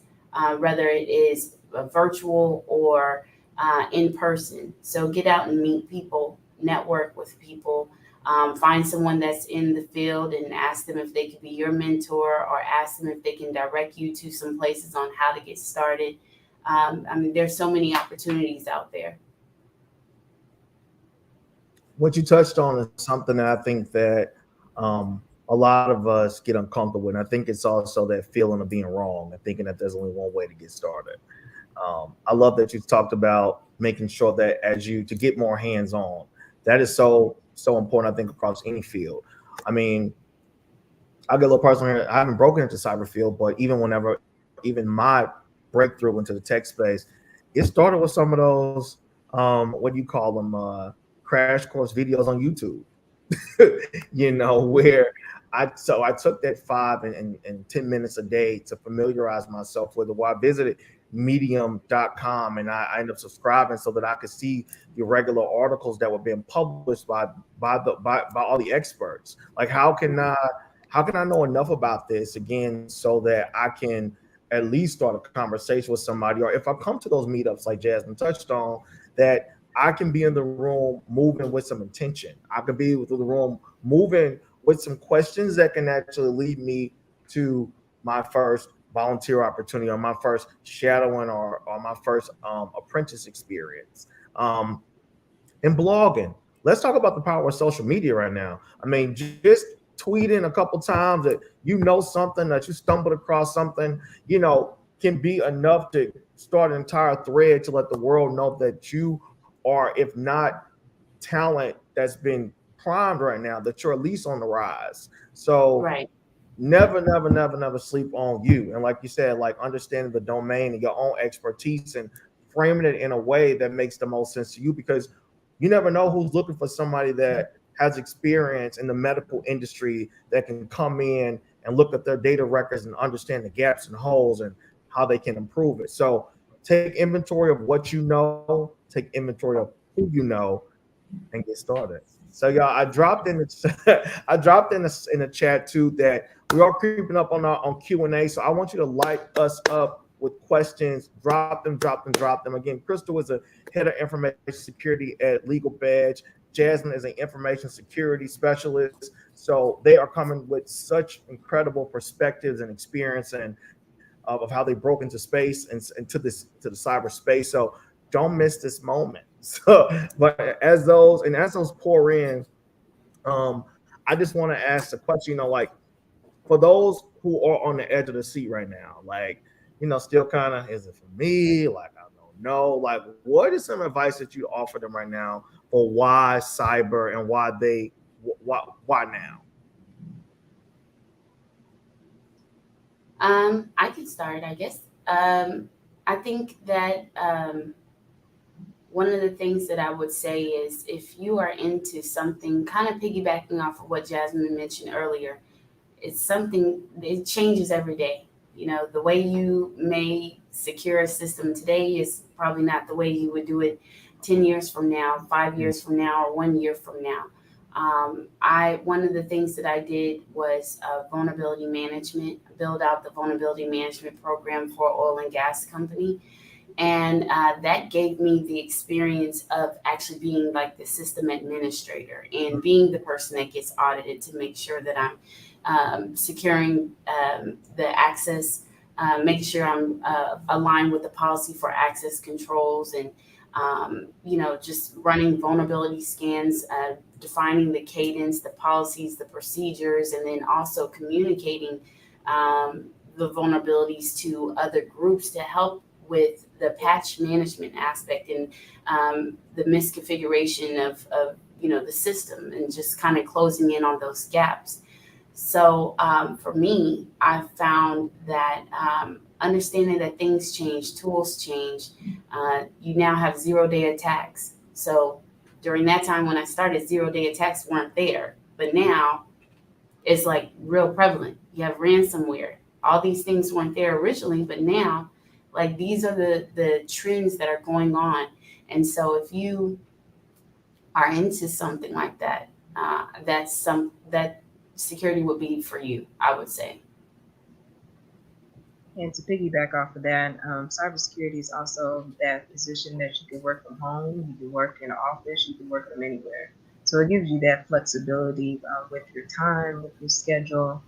[SPEAKER 2] whether it is virtual or in person. So get out and meet people, network with people, find someone that's in the field and ask them if they could be your mentor, or ask them if they can direct you to some places on how to get started. There's so many opportunities out there.
[SPEAKER 1] What you touched on is something that I think that a lot of us get uncomfortable with. And I think it's also that feeling of being wrong and thinking that there's only one way to get started. I love that you talked about making sure that to get more hands-on. That is so important, I think, across any field. I mean, I'll get a little personal here. I haven't broken into cyber field, but even my breakthrough into the tech space, it started with some of those, what do you call them, crash course videos on YouTube. Where I took that 5 and 10 minutes a day to familiarize myself with it. Well, I visited medium.com and I ended up subscribing so that I could see the regular articles that were being published by all the experts. Like how can I know enough about this again so that I can at least start a conversation with somebody, or if I come to those meetups like Jasmine touched on, that I can be in the room moving with some intention. I could be with the room moving with some questions that can actually lead me to my first volunteer opportunity, or my first shadowing, or my first apprentice experience. And blogging. Let's talk about the power of social media right now. I mean, just tweeting a couple times that you know something, that you stumbled across something, you know, can be enough to start an entire thread to let the world know that you are, if not talent that's been primed right now, that you're at least on the rise. So
[SPEAKER 2] Right.
[SPEAKER 1] never sleep on you. And like you said, like understanding the domain and your own expertise and framing it in a way that makes the most sense to you, because you never know who's looking for somebody that has experience in the medical industry that can come in and look at their data records and understand the gaps and holes and how they can improve it. So take inventory of what you know, take inventory of who you know, and get started. So y'all, I dropped in the I dropped in the chat too that we are creeping up on our on Q&A. So I want you to light us up with questions. Drop them. Again, Crystal is a head of information security at LegalBadge. Jasmine is an information security specialist. So they are coming with such incredible perspectives and experience and of how they broke into space and into to the cyberspace. So don't miss this moment. So, but as those pour in, I just want to ask the question, you know, like for those who are on the edge of the seat right now, like, you know, still kind of, is it for me? Like, I don't know. Like, what is some advice that you offer them right now for why cyber and why now?
[SPEAKER 2] I can start, I guess. I think that one of the things that I would say is if you are into something, kind of piggybacking off of what Jasmine mentioned earlier, it's something, it changes every day. You know, the way you may secure a system today is probably not the way you would do it 10 years from now, 5 years from now, or 1 year from now. One of the things that I did was vulnerability management, build out the vulnerability management program for an oil and gas company. And that gave me the experience of actually being like the system administrator and being the person that gets audited to make sure that I'm securing the access, making sure I'm aligned with the policy for access controls and, you know, just running vulnerability scans, defining the cadence, the policies, the procedures, and then also communicating the vulnerabilities to other groups to help with the patch management aspect and the misconfiguration of you know the system and just kind of closing in on those gaps. So for me, I found that understanding that things change, tools change. You now have 0-day attacks. So during that time when I started, 0-day attacks weren't there, but now it's like real prevalent. You have ransomware. All these things weren't there originally, but now, like these are the trends that are going on. And so if you are into something like that, that security would be for you, I would say.
[SPEAKER 3] And to piggyback off of that, cybersecurity is also that position that you can work from home, you can work in an office, you can work from anywhere. So it gives you that flexibility with your time, with your schedule.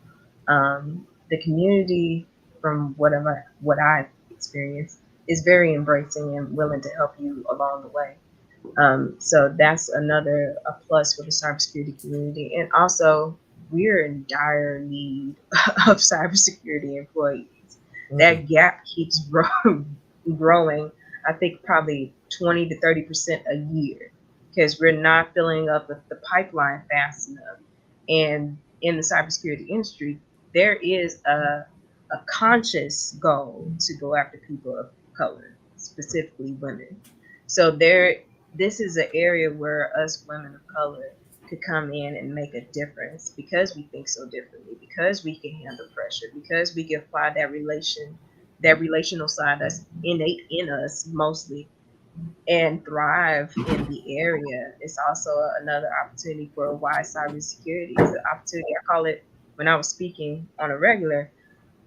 [SPEAKER 3] The community, from what I've experienced, is very embracing and willing to help you along the way. So that's another a plus for the cybersecurity community. And also, we're in dire need of cybersecurity employees. That gap keeps growing. I think probably 20 to 30% a year because we're not filling up the pipeline fast enough. And in the cybersecurity industry, there is a conscious goal to go after people of color, specifically women. So this is an area where us women of color could come in and make a difference because we think so differently, because we can handle pressure, because we can apply that relational side that's innate in us mostly and thrive in the area. It's also another opportunity for why cybersecurity is an opportunity. I call it, when I was speaking on a regular,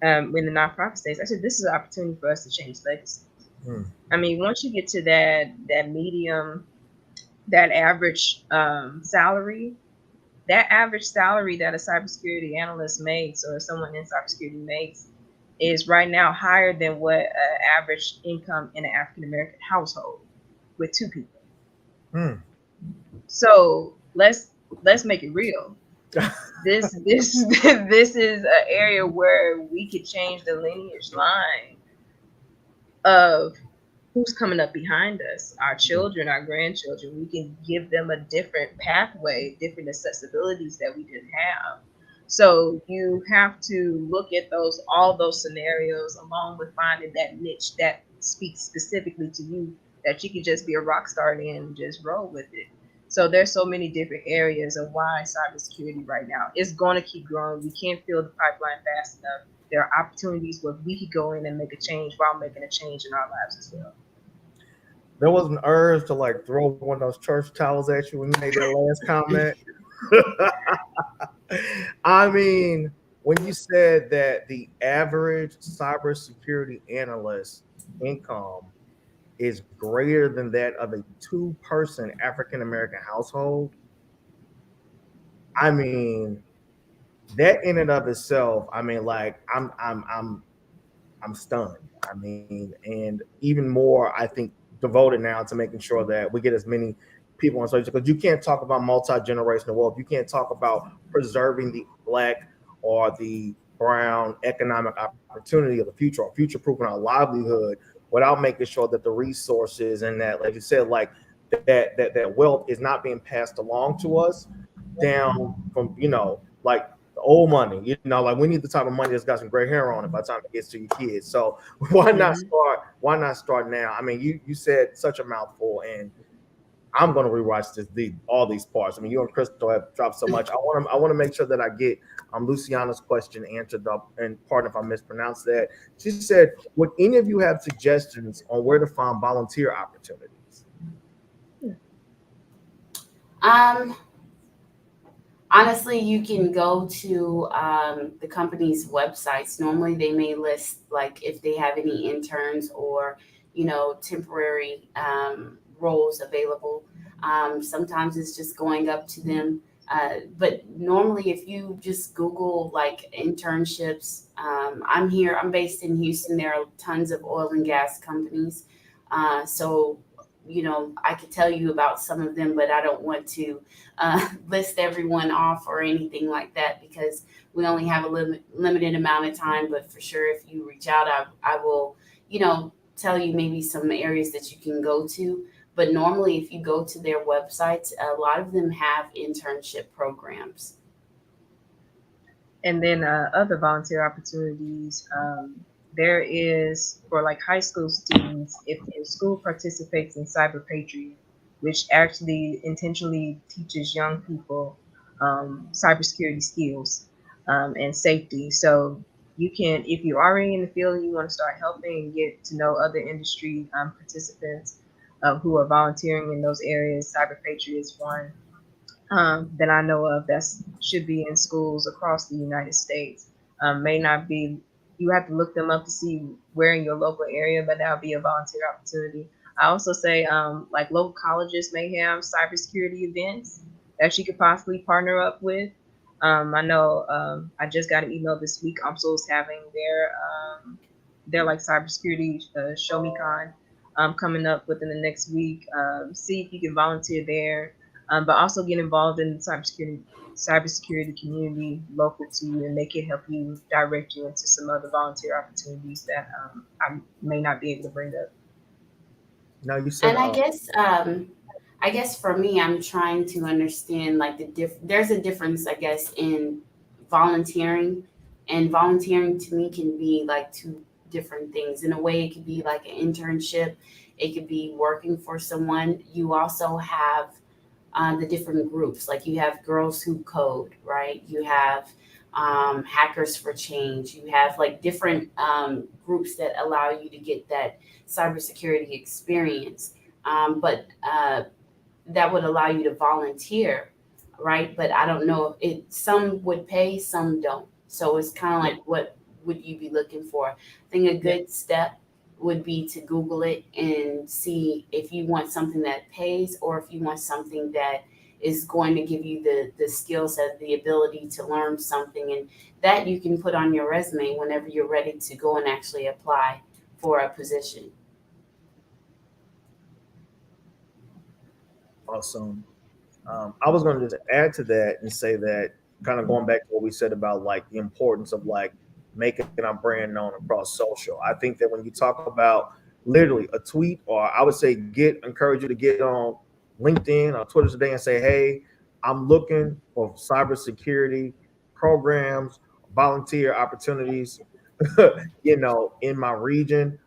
[SPEAKER 3] in the nonprofit space, I said, this is an opportunity for us to change legacy. I mean, once you get to that medium, that average salary, that average salary that a cybersecurity analyst makes or someone in cybersecurity makes is right now higher than what average income in an African American household with 2 people. So let's make it real. This this is an area where we could change the lineage line of who's coming up behind us, our children, our grandchildren. We can give them a different pathway, different accessibilities that we didn't have. So you have to look at all those scenarios along with finding that niche that speaks specifically to you, that you can just be a rock star in and just roll with it. So there's so many different areas of why cybersecurity right now is going to keep growing. We can't fill the pipeline fast enough. There are opportunities where we could go in and make a change while making a change in our lives as well.
[SPEAKER 1] There was an urge to like throw one of those church towels at you when you made that last comment. I mean, when you said that the average cybersecurity analyst income is greater than that of a two-person African American household, I mean, that in and of itself, I mean, like I'm stunned. I mean, and even more, I think, devoted now to making sure that we get as many people on social, because you can't talk about multi-generational wealth. You can't talk about preserving the black or the brown economic opportunity of the future, or future-proofing our livelihood, without making sure that the resources and that, like you said, like that wealth is not being passed along to us down from, like the old money, like we need the type of money that's got some gray hair on it by the time it gets to your kids. So why not
[SPEAKER 3] Mhm.
[SPEAKER 1] start? Why not start now? I mean, you said such a mouthful, and I'm going to rewatch all these parts. I mean, you and Crystal have dropped so much. I want to make sure that I get Luciana's question answered up. And pardon if I mispronounced that. She said, "Would any of you have suggestions on where to find volunteer opportunities?"
[SPEAKER 2] Um, Honestly, you can go to the company's websites. Normally, they may list like if they have any interns or temporary roles available. Sometimes it's just going up to them. But normally, if you just Google like internships, I'm based in Houston. There are tons of oil and gas companies. So, I could tell you about some of them, but I don't want to list everyone off or anything like that because we only have a limited amount of time. But for sure, if you reach out, I will, tell you maybe some areas that you can go to. But normally, if you go to their websites, a lot of them have internship programs.
[SPEAKER 3] And then other volunteer opportunities. There is for like high school students, if your school participates in Cyber Patriot, which actually intentionally teaches young people cybersecurity skills and safety. So you can, if you're already in the field and you want to start helping and get to know other industry participants who are volunteering in those areas, Cyber Patriot is one that I know of that should be in schools across the United States. May not be, you have to look them up to see where in your local area, but that'll be a volunteer opportunity. I also say like local colleges may have cybersecurity events that you could possibly partner up with. I know I just got an email this week. UMSL is having their like cybersecurity show me con coming up within the next week. See if you can volunteer there, but also get involved in the cybersecurity community local to you, and they can help you direct you into some other volunteer opportunities that I may not be able to bring up.
[SPEAKER 1] Now you said,
[SPEAKER 2] And I guess for me, I'm trying to understand like there's a difference, I guess, in volunteering, and volunteering to me can be like two different things. In a way, it could be like an internship, it could be working for someone. You also have the different groups. Like you have Girls Who Code, right? You have Hackers for Change. You have like different groups that allow you to get that cybersecurity experience. But that would allow you to volunteer, right? But I don't know if it. Some would pay, some don't. So it's kind of
[SPEAKER 3] Yeah,
[SPEAKER 2] like what would you be looking for? I think a
[SPEAKER 3] yeah.
[SPEAKER 2] good step would be to Google it and see if you want something that pays or if you want something that is going to give you the skill set, the ability to learn something, and that you can put on your resume whenever you're ready to go and actually apply for a position.
[SPEAKER 1] awesome. I was going to just add to that and say that kind of going back to what we said about like the importance of like making our brand known across social. I think that when you talk about literally a tweet, or I would say encourage you to get on LinkedIn or Twitter today and say, hey, I'm looking for cybersecurity programs, volunteer opportunities, in my region.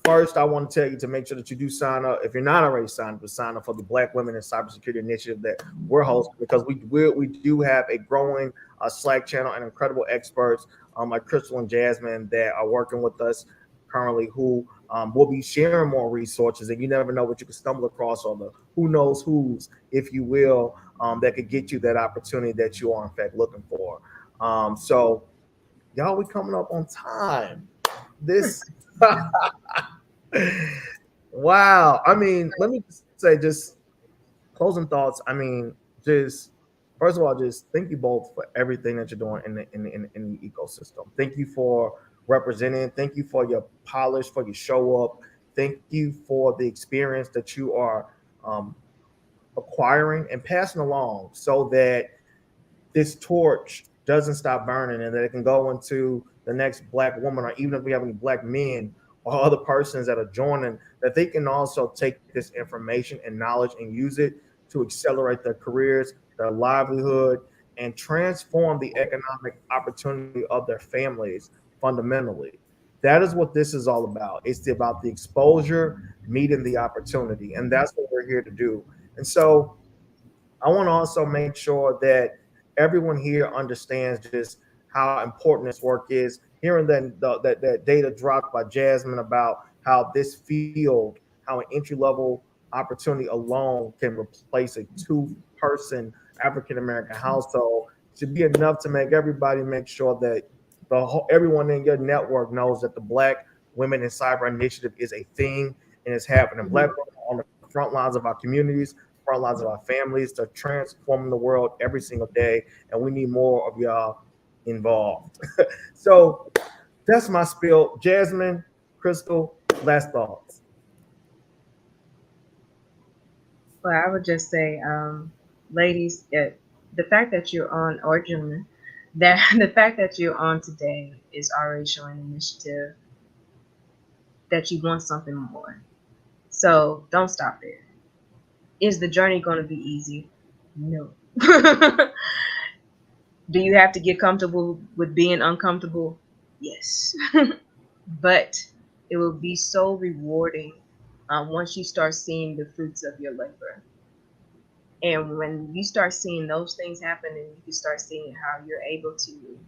[SPEAKER 1] First, I want to tell you to make sure that you do sign up. If you're not already signed up, to sign up for the Black Women in Cybersecurity Initiative that we're hosting, because we do have a growing Slack channel and incredible experts like Crystal and Jasmine that are working with us currently, who will be sharing more resources. And you never know what you could stumble across, or the who knows who's, if you will, that could get you that opportunity that you are in fact looking for. So y'all, we coming up on time. This wow. I mean, let me just say, just closing thoughts. I mean, just first of all, just thank you both for everything that you're doing in the ecosystem. Thank you for representing. Thank you for your polish, for your show up. Thank you for the experience that you are um, acquiring and passing along, so that this torch doesn't stop burning, and that it can go into the next Black woman, or even if we have any Black men or other persons that are joining, that they can also take this information and knowledge and use it to accelerate their careers, their livelihood, and transform the economic opportunity of their families fundamentally. That is what this is all about. It's about the exposure meeting the opportunity, and that's what we're here to do. And so I want to also make sure that everyone here understands just how important this work is. Hearing that data dropped by Jasmine about how this field, how an entry level opportunity alone can replace a two-person African American household, should be enough to make everybody make sure that everyone in your network knows that the Black Women in Cyber Initiative is a thing and it's happening. Black women on the front lines of our communities, front lines of our families, to transform the world every single day. And we need more of y'all involved. So that's my spiel. Jasmine, Crystal, last thoughts.
[SPEAKER 3] Well, I would just say, ladies, the fact that you're on, or gentlemen, that the fact that you're on today is already showing initiative, that you want something more. So don't stop there. Is the journey going to be easy? No. Do you have to get comfortable with being uncomfortable? Yes. But it will be so rewarding once you start seeing the fruits of your labor. And when you start seeing those things happen, and you can start seeing how you're able to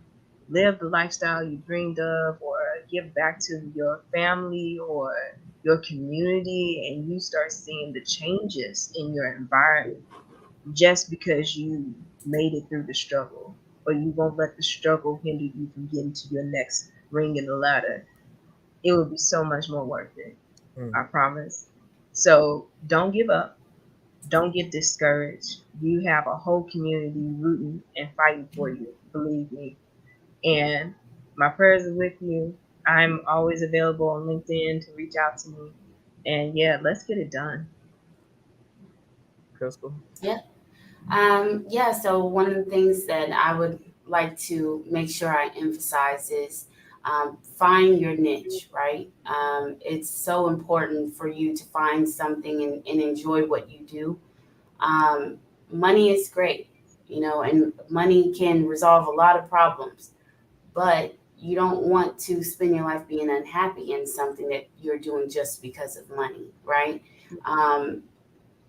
[SPEAKER 3] live the lifestyle you dreamed of, or give back to your family or your community, and you start seeing the changes in your environment just because you made it through the struggle, or you won't let the struggle hinder you from getting to your next ring in the ladder, it will be so much more worth it. I promise. So don't give up. Don't get discouraged. You have a whole community rooting and fighting for you, believe me. And my prayers are with you. I'm always available on LinkedIn to reach out to me. And yeah, let's get it done.
[SPEAKER 1] Crystal?
[SPEAKER 2] Yeah. Yeah, so one of the things that I would like to make sure I emphasize is find your niche, right? It's so important for you to find something and enjoy what you do. Money is great, and money can resolve a lot of problems, but you don't want to spend your life being unhappy in something that you're doing just because of money, right? Um,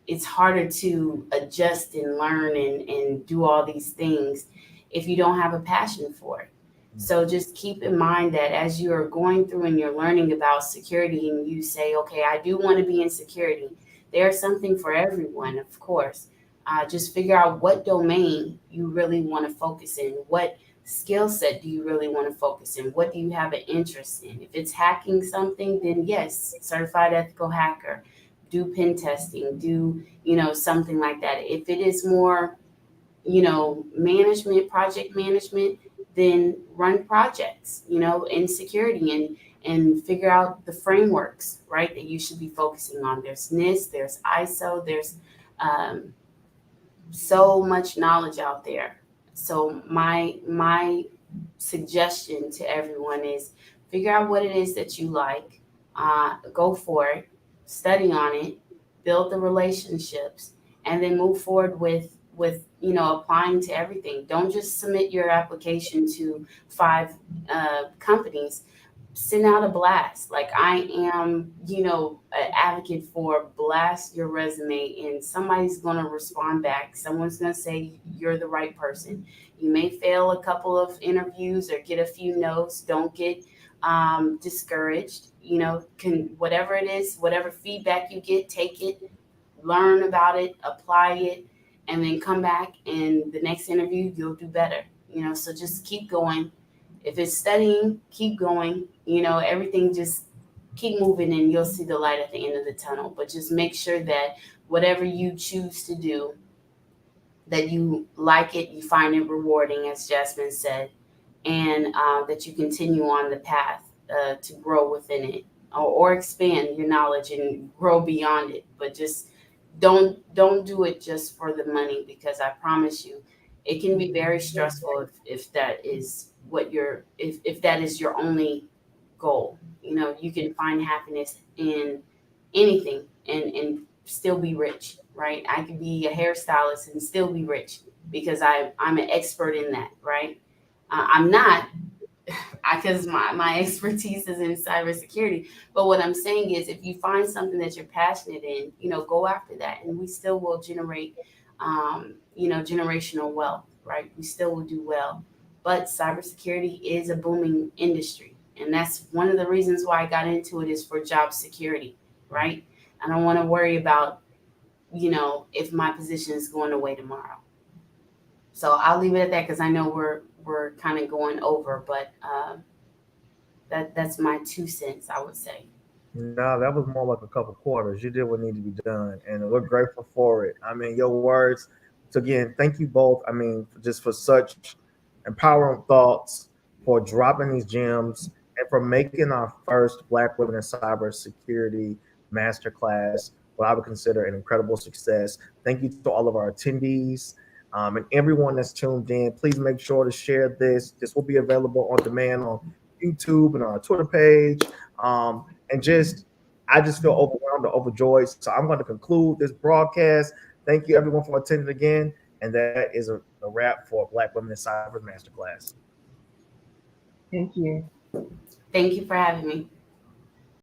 [SPEAKER 2] it's harder to adjust and learn and do all these things if you don't have a passion for it. So just keep in mind that as you are going through and you're learning about security and you say, okay, I do want to be in security, there's something for everyone, of course. Just figure out what domain you really want to focus in. What skill set do you really want to focus in? What do you have an interest in? If it's hacking something, then yes, certified ethical hacker. Do pen testing, do, something like that. If it is more, management, project management, then run projects, in security and figure out the frameworks, right, that you should be focusing on. There's NIST, there's ISO, there's so much knowledge out there. So my suggestion to everyone is figure out what it is that you like, go for it, study on it, build the relationships, and then move forward with applying to everything. Don't just submit your application to 5 companies. Send out a blast. Like I am, an advocate for blast your resume and somebody's going to respond back. Someone's going to say you're the right person. You may fail a couple of interviews or get a few no's. Don't get discouraged. Whatever it is, whatever feedback you get, take it, learn about it, apply it, and then come back and the next interview you'll do better. So just keep going. If it's studying, keep going. Everything, just keep moving and you'll see the light at the end of the tunnel. But just make sure that whatever you choose to do, that you like it, you find it rewarding, as Jasmine said, and that you continue on the path to grow within it, or expand your knowledge and grow beyond it. But just don't do it just for the money, because I promise you, it can be very stressful if that is what if that is your only goal. You can find happiness in anything and still be rich, right? I could be a hairstylist and still be rich because I'm an expert in that, right? I'm not, because my expertise is in cybersecurity. But what I'm saying is, if you find something that you're passionate in, go after that, and we still will generate, generational wealth, right? We still will do well. But cybersecurity is a booming industry, and that's one of the reasons why I got into it, is for job security, right? I don't want to worry about, if my position is going away tomorrow. So I'll leave it at that, because I know we're kind of going over, but that's my 2 cents, I would say.
[SPEAKER 1] No, that was more like a couple quarters. You did what needed to be done, and we're grateful for it. I mean, your words. So again, thank you both. I mean, just for such empowering thoughts, for dropping these gems, and for making our first Black Women in Cybersecurity masterclass what I would consider an incredible success. Thank you to all of our attendees, and everyone that's tuned in. Please make sure to share this. This will be available on demand on YouTube and on our Twitter page. And I just feel overwhelmed or overjoyed. So I'm going to conclude this broadcast. Thank you everyone for attending again. And that is a wrap for Black Women in Cyber Masterclass.
[SPEAKER 3] Thank you.
[SPEAKER 2] Thank you for having me.